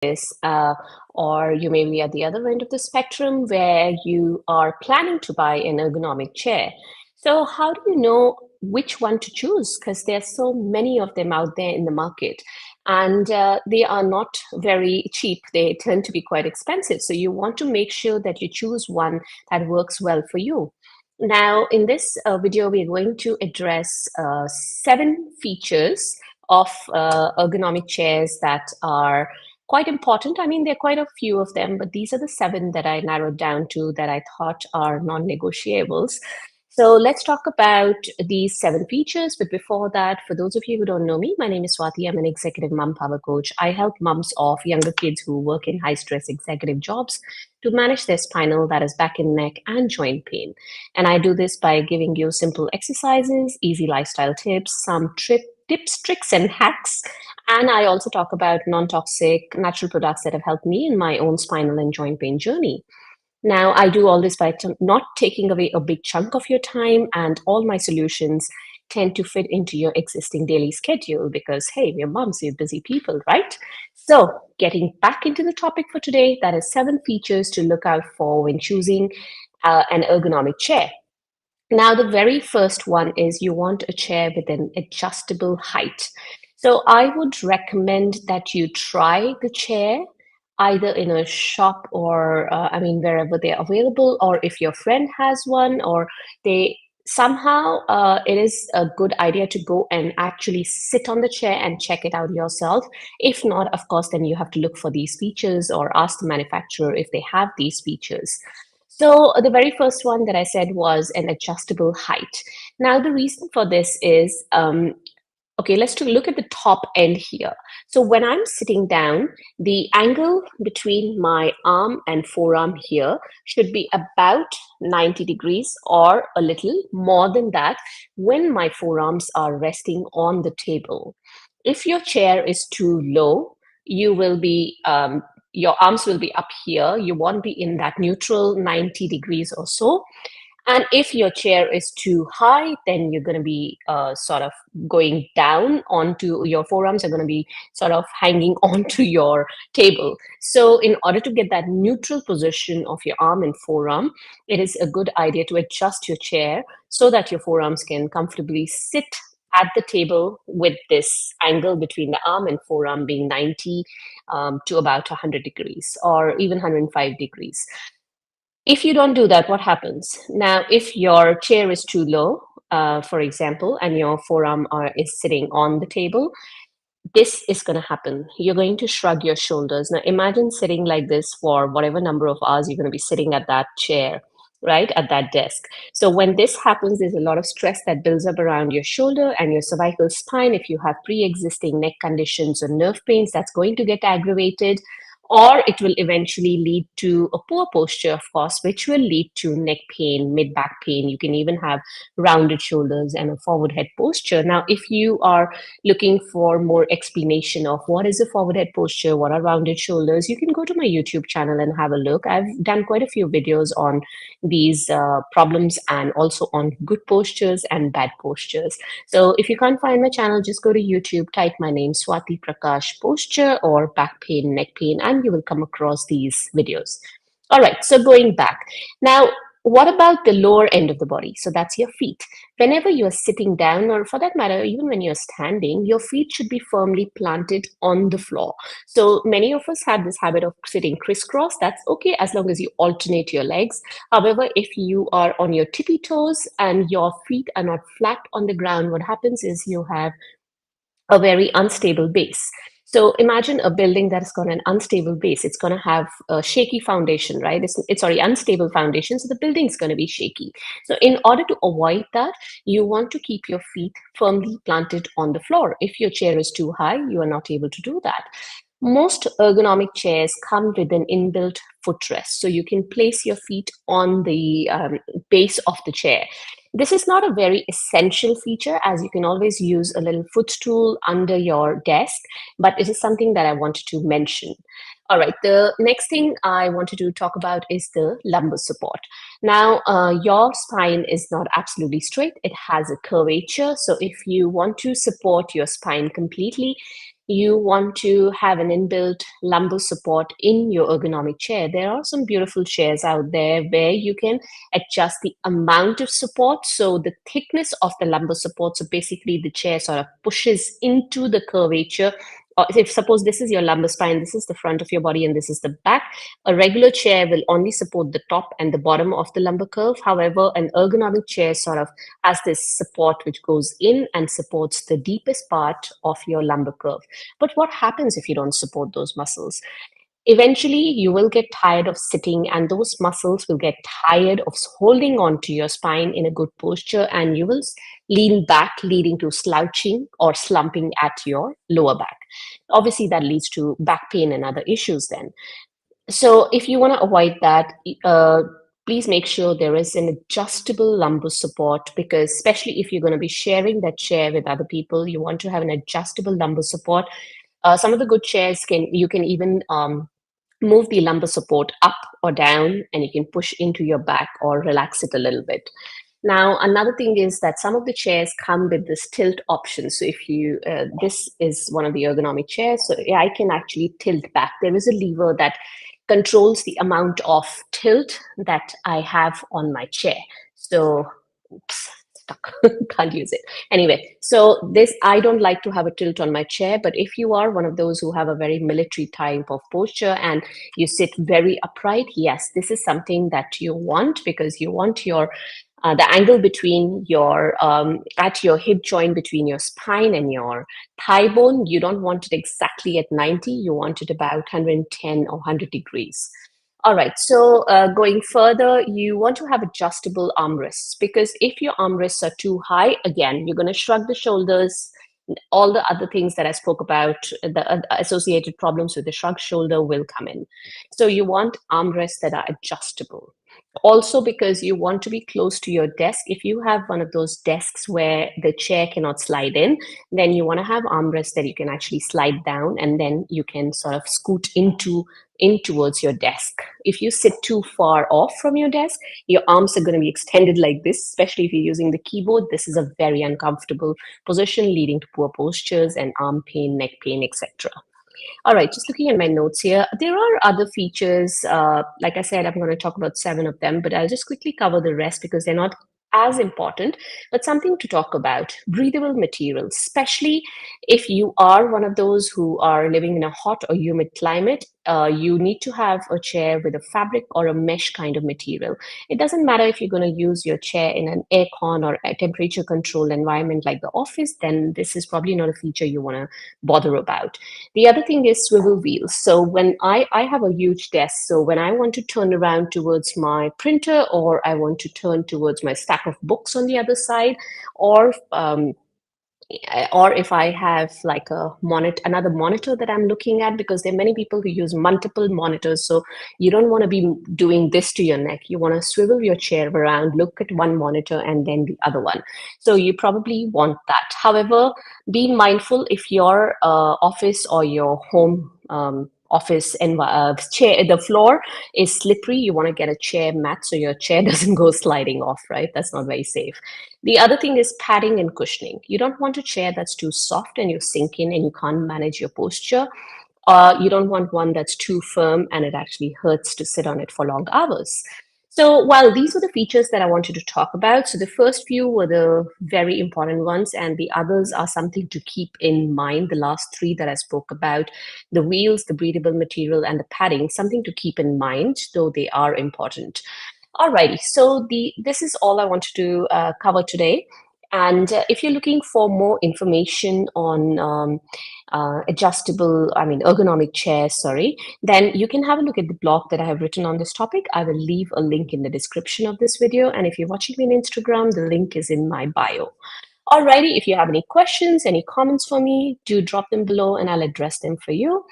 this, or you may be at the other end of the spectrum where you are planning to buy an ergonomic chair. So, how do you know which one to choose? Because there are so many of them out there in the market, and they are not very cheap. They tend to be quite expensive. So, you want to make sure that you choose one that works well for you. Now, in this video, we're going to address 7 features of ergonomic chairs that are quite important. I mean, there are quite a few of them, but these are the 7 that I narrowed down to that I thought are non-negotiables. So let's talk about these 7 features. But before that, for those of you who don't know me, my name is Swati. I'm an executive mom power coach. I help moms of younger kids who work in high stress executive jobs to manage their spinal, that is back and neck, and joint pain. And I do this by giving you simple exercises, easy lifestyle tips, some tips, tricks, and hacks. And I also talk about non-toxic natural products that have helped me in my own spinal and joint pain journey. Now, I do all this by not taking away a big chunk of your time, and all my solutions tend to fit into your existing daily schedule because, hey, we're moms, we're busy people, right? So, getting back into the topic for today, that is 7 features to look out for when choosing an ergonomic chair. Now, the very first one is you want a chair with an adjustable height. So, I would recommend that you try the chair either in a shop or, wherever they're available, or if your friend has one, or they somehow, it is a good idea to go and actually sit on the chair and check it out yourself. If not, of course, then you have to look for these features or ask the manufacturer if they have these features. So the very first one that I said was an adjustable height. Now, the reason for this is, okay, let's look at the top end here. So when I'm sitting down, the angle between my arm and forearm here should be about 90 degrees or a little more than that when my forearms are resting on the table. If your chair is too low, you will be your arms will be up here. You won't be in that neutral 90 degrees or so. And if your chair is too high, then you're going to be sort of going down onto your forearms are going to be sort of hanging onto your table. So in order to get that neutral position of your arm and forearm, it is a good idea to adjust your chair so that your forearms can comfortably sit at the table with this angle between the arm and forearm being 90 to about 100 degrees or even 105 degrees. If you don't do that, what happens? Now, if your chair is too low, for example, and your forearm is sitting on the table, this is going to happen. You're going to shrug your shoulders. Now, imagine sitting like this for whatever number of hours you're going to be sitting at that chair, right, at that desk. So when this happens, there's a lot of stress that builds up around your shoulder and your cervical spine. If you have pre-existing neck conditions or nerve pains, that's going to get aggravated, or it will eventually lead to a poor posture, of course, which will lead to neck pain, mid back pain. You can even have rounded shoulders and a forward head posture. Now, if you are looking for more explanation of what is a forward head posture, what are rounded shoulders, you can go to my YouTube channel and have a look. I've done quite a few videos on these problems and also on good postures and bad postures. So if you can't find my channel, just go to YouTube, type my name, Swati Prakash posture or back pain, neck pain, and you will come across these videos. All right, so going back. Now, what about the lower end of the body? So that's your feet. Whenever you're sitting down, or for that matter, even when you're standing, your feet should be firmly planted on the floor. So many of us have this habit of sitting crisscross. That's okay as long as you alternate your legs. However, if you are on your tippy toes and your feet are not flat on the ground, what happens is you have a very unstable base. So imagine a building that's got an unstable base. It's going to have a shaky foundation, right? It's already unstable foundation, so the building's going to be shaky. So in order to avoid that, you want to keep your feet firmly planted on the floor. If your chair is too high, you are not able to do that. Most ergonomic chairs come with an inbuilt footrest, so you can place your feet on the base of the chair. This is not a very essential feature, as you can always use a little footstool under your desk, but it is something that I wanted to mention. All right, the next thing I wanted to talk about is the lumbar support. Now, your spine is not absolutely straight. It has a curvature. So if you want to support your spine completely, you want to have an inbuilt lumbar support in your ergonomic chair, there are some beautiful chairs out there where you can adjust the amount of support. So the thickness of the lumbar support, so basically the chair sort of pushes into the curvature. Or if suppose this is your lumbar spine, this is the front of your body and this is the back, a regular chair will only support the top and the bottom of the lumbar curve. However, an ergonomic chair sort of has this support which goes in and supports the deepest part of your lumbar curve. But what happens if you don't support those muscles? Eventually, you will get tired of sitting, and those muscles will get tired of holding on to your spine in a good posture, and you will lean back, leading to slouching or slumping at your lower back. Obviously, that leads to back pain and other issues then. So if you want to avoid that, please make sure there is an adjustable lumbar support, because especially if you're going to be sharing that chair with other people, you want to have an adjustable lumbar support. Some of the good chairs you can even move the lumbar support up or down, and you can push into your back or relax it a little bit. Now, another thing is that some of the chairs come with this tilt option. So if you, this is one of the ergonomic chairs, so yeah, I can actually tilt back. There is a lever that controls the amount of tilt that I have on my chair. So, oops, stuck, can't use it. Anyway, so this, I don't like to have a tilt on my chair, but if you are one of those who have a very military type of posture and you sit very upright, yes, this is something that you want, because you want your the angle between your at your hip joint between your spine and your thigh bone, you don't want it exactly at 90, you want it about 110 or 100 degrees. All right, so going further, you want to have adjustable armrests, because if your armrests are too high, again, you're going to shrug the shoulders. All the other things that I spoke about, the associated problems with the shrug shoulder will come in. So you want armrests that are adjustable. Also, because you want to be close to your desk. If you have one of those desks where the chair cannot slide in, then you want to have armrests that you can actually slide down, and then you can sort of scoot in towards your desk. If you sit too far off from your desk, your arms are going to be extended like this, especially if you're using the keyboard. This is a very uncomfortable position, leading to poor postures and arm pain, neck pain, etc. All right, just looking at my notes here, there are other features. Like I said, I'm going to talk about 7 of them, but I'll just quickly cover the rest because they're not as important, but something to talk about. Breathable materials, especially if you are one of those who are living in a hot or humid climate, you need to have a chair with a fabric or a mesh kind of material. It doesn't matter if you're going to use your chair in an aircon or a temperature controlled environment like the office, then this is probably not a feature you want to bother about. The other thing is swivel wheels. So when I have a huge desk, so when I want to turn around towards my printer, or I want to turn towards my stack of books on the other side, or if I have like another monitor that I'm looking at, because there are many people who use multiple monitors. So you don't want to be doing this to your neck. You want to swivel your chair around, look at one monitor and then the other one. So you probably want that. However, be mindful if your office or your home office and chair, the floor is slippery, you want to get a chair mat so your chair doesn't go sliding off, right? That's not very safe. The other thing is padding and cushioning. You don't want a chair that's too soft and you sink in and you can't manage your posture. You don't want one that's too firm and it actually hurts to sit on it for long hours. So while these were the features that I wanted to talk about, so the first few were the very important ones, and the others are something to keep in mind. The last 3 that I spoke about, the wheels, the breathable material, and the padding, something to keep in mind, though they are important. Alrighty, so this is all I wanted to cover today. And if you're looking for more information on ergonomic chairs, sorry, then you can have a look at the blog that I have written on this topic. I will leave a link in the description of this video. And if you're watching me on Instagram, the link is in my bio. Alrighty, if you have any questions, any comments for me, do drop them below and I'll address them for you.